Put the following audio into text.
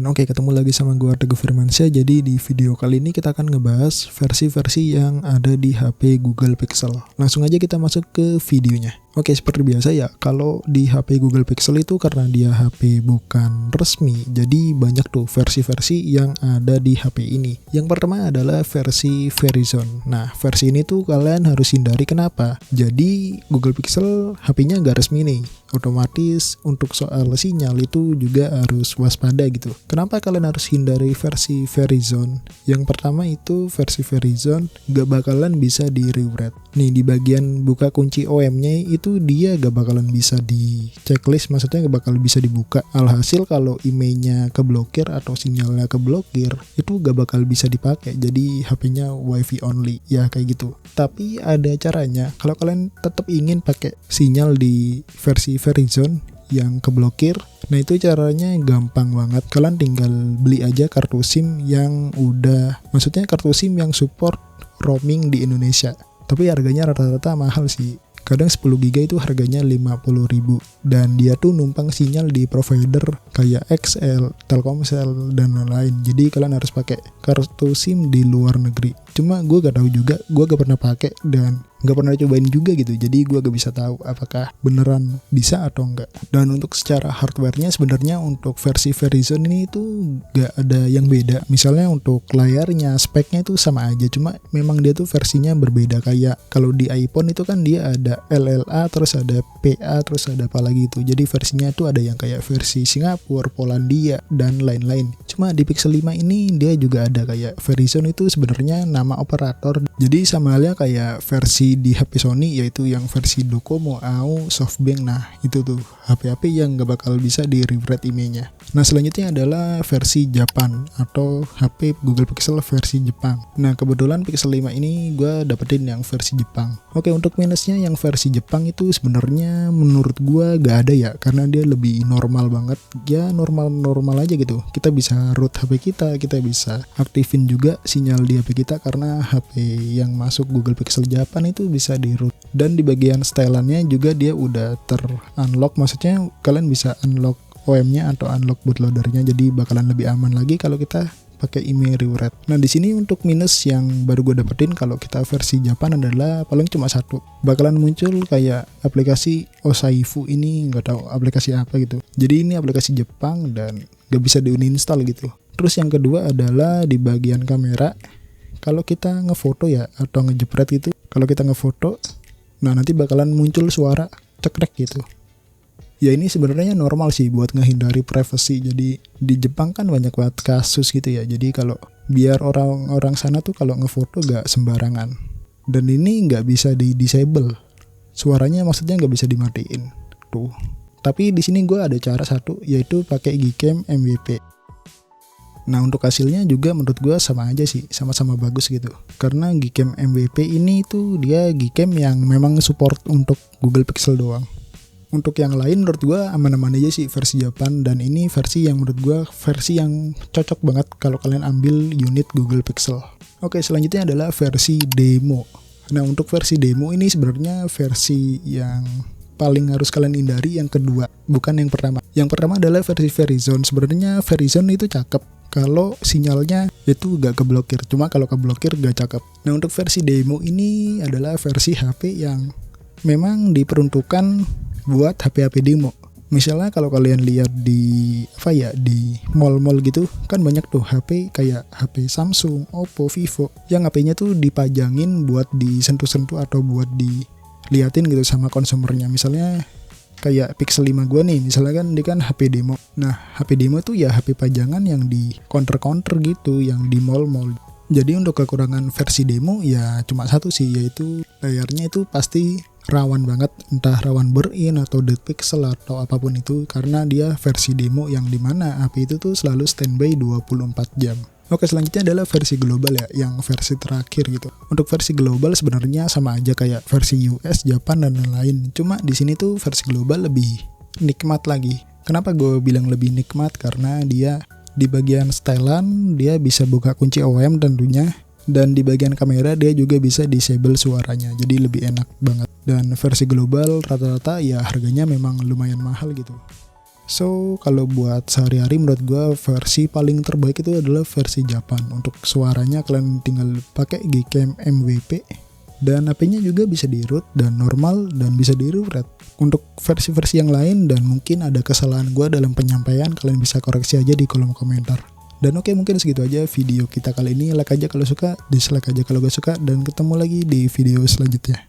Oke, ketemu lagi sama gue Teguh Firmansyah. Jadi di video kali ini kita akan ngebahas versi-versi yang ada di HP Google Pixel. Langsung aja kita masuk ke videonya. Oke, seperti biasa ya, kalau di HP Google Pixel itu karena dia HP bukan resmi, jadi banyak tuh versi-versi yang ada di HP ini. Yang pertama adalah versi Verizon. Nah, versi ini tuh kalian harus hindari. Kenapa? Jadi Google Pixel HP-nya nggak resmi nih. Otomatis untuk soal sinyal itu juga harus waspada gitu. Kenapa kalian harus hindari versi Verizon? Yang pertama itu versi Verizon gak bakalan bisa di rewrite. Nih di bagian buka kunci OM-nya itu dia gak bakalan bisa di checklist, maksudnya gak bakal bisa dibuka. Alhasil kalau emailnya keblokir atau sinyalnya keblokir itu gak bakal bisa dipakai. Jadi HP-nya WiFi only ya kayak gitu. Tapi ada caranya. Kalau kalian tetap ingin pakai sinyal di versi Verizon yang keblokir, nah itu caranya gampang banget. Kalian tinggal beli aja kartu SIM yang udah, maksudnya kartu SIM yang support roaming di Indonesia. Tapi harganya rata-rata mahal sih. Kadang 10 GB itu harganya 50.000 dan dia tuh numpang sinyal di provider kayak XL, Telkomsel dan lain-lain. Jadi kalian harus pakai kartu SIM di luar negeri. Cuma gue gak tahu juga, gue gak pernah pakai dan gak pernah cobain juga gitu. Jadi gue gak bisa tahu apakah beneran bisa atau enggak. Dan untuk secara hardware-nya sebenarnya untuk versi Verizon ini tuh gak ada yang beda. Misalnya untuk layarnya, speknya itu sama aja. Cuma memang dia tuh versinya berbeda. Kayak kalau di iPhone itu kan dia ada LLA, terus ada PA, terus ada apa lagi itu. Jadi versinya tuh ada yang kayak versi Singapura, Polandia, dan lain-lain. Cuma di Pixel 5 ini dia juga ada kayak Verizon itu sebenarnya nama operator. Jadi sama halnya kayak versi di HP Sony yaitu yang versi Docomo, AOL, SoftBank. Nah itu tuh HP-HP yang gak bakal bisa di rewrite emailnya. Nah selanjutnya adalah versi Japan atau HP Google Pixel versi Jepang. Nah kebetulan Pixel 5 ini gue dapetin yang versi Jepang. Oke, untuk minusnya yang versi Jepang itu sebenarnya menurut gue gak ada ya, karena dia lebih normal banget. Ya normal-normal aja gitu. Kita bisa root HP kita bisa aktifin juga sinyal di HP kita karena HP yang masuk Google Pixel Japan itu bisa di root. Dan di bagian stylannya juga dia udah ter-unlock, maksudnya kalian bisa unlock OM-nya atau unlock bootloader-nya, jadi bakalan lebih aman lagi kalau kita pakai email rewrite. Nah di sini untuk minus yang baru gue dapetin kalau kita versi Japan adalah paling cuma satu, bakalan muncul kayak aplikasi Osaifu ini, nggak tahu aplikasi apa gitu. Jadi ini aplikasi Jepang dan nggak bisa di-uninstall gitu. Terus yang kedua adalah di bagian kamera, kalau kita ngefoto ya atau ngejepret gitu, kalau kita ngefoto, nah nanti bakalan muncul suara cekrek gitu. Ya ini sebenarnya normal sih buat ngehindari privacy. Jadi di Jepang kan banyak banget kasus gitu ya. Jadi kalau biar orang-orang sana tuh kalau ngefoto gak sembarangan. Dan ini gak bisa di disable. Suaranya maksudnya gak bisa dimatiin. Tuh. Tapi di sini gue ada cara satu, yaitu pakai Gcam MVP. Nah untuk hasilnya juga menurut gue sama aja sih, sama-sama bagus gitu. Karena Gcam MVP ini tuh dia Gcam yang memang support untuk Google Pixel doang. Untuk yang lain menurut gue aman-aman aja sih versi Japan, dan ini versi yang menurut gue versi yang cocok banget kalau kalian ambil unit Google Pixel. Oke, selanjutnya adalah versi demo. Nah untuk versi demo ini sebenarnya versi yang paling harus kalian hindari yang kedua, bukan yang pertama. Yang pertama adalah versi Verizon. Sebenarnya Verizon itu cakep kalau sinyalnya itu gak keblokir, cuma kalau keblokir gak cakep. Nah untuk versi demo ini adalah versi HP yang memang diperuntukkan buat HP-HP demo. Misalnya kalau kalian lihat di di mall-mall gitu kan banyak tuh HP kayak HP Samsung, Oppo, Vivo yang HP-nya tuh dipajangin buat disentuh-sentuh atau buat diliatin gitu sama konsumernya. Misalnya kayak Pixel 5 gue nih, misalnya kan dia kan HP demo. Nah HP demo tuh ya HP pajangan yang di counter-counter gitu, yang di mall-mall. Jadi untuk kekurangan versi demo ya cuma satu sih, yaitu layarnya itu pasti rawan banget, entah rawan burn-in atau dead pixel atau apapun itu, karena dia versi demo yang dimana HP itu tuh selalu standby 24 jam. Oke, selanjutnya adalah versi global ya, yang versi terakhir gitu. Untuk versi global sebenarnya sama aja kayak versi US, Japan dan lain-lain. Cuma di sini tuh versi global lebih nikmat lagi. Kenapa gue bilang lebih nikmat? Karena dia di bagian stylan dia bisa buka kunci OM tentunya, dan di bagian kamera dia juga bisa disable suaranya, jadi lebih enak banget. Dan versi global rata-rata ya harganya memang lumayan mahal gitu. So kalau buat sehari-hari menurut gue versi paling terbaik itu adalah versi Japan. Untuk suaranya kalian tinggal pakai Gcam MVP dan HP-nya juga bisa di root dan normal dan bisa di refresh. Untuk versi-versi yang lain dan mungkin ada kesalahan gue dalam penyampaian, kalian bisa koreksi aja di kolom komentar. Dan oke, mungkin segitu aja video kita kali ini. Like aja kalau suka, dislike aja kalau gak suka, dan ketemu lagi di video selanjutnya.